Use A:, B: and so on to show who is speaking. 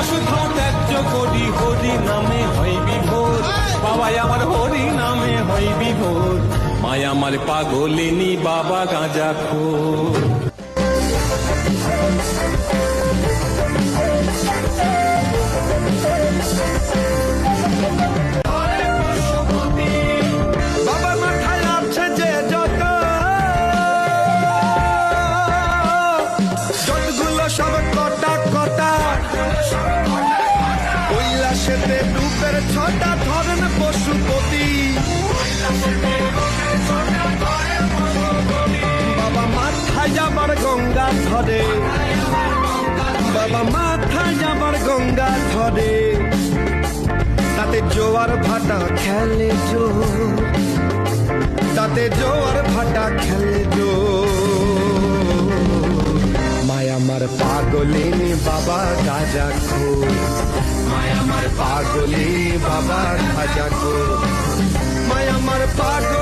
A: শুধু ত্যায্য করি, হরি নামে হয় বিভোর। বাবাই আমার হরি নামে হয় বিভোর। মায় আমার পাগলিনী, বাবা গাঁজাখোর। বাবার মাথায় আছে যে যতগুলো সব কটা কটা, কৈলাসেতে রূপের ছটা, ধরেন পশুপতি। বাবা মাথায় যাবার গঙ্গা ধরে, বাবা মাথায় যাবার গঙ্গা ধরে, তাতে জোয়ার ভাটা খেলে জোর, তাতে জোয়ার ভাটা খেলে জোর। মায়া আমার পাগলিনী, বাবা গাঁজাখোর। মায়া আমার পাগলিনী, বাবা গাঁজাখোর। মায়া আমার পাগল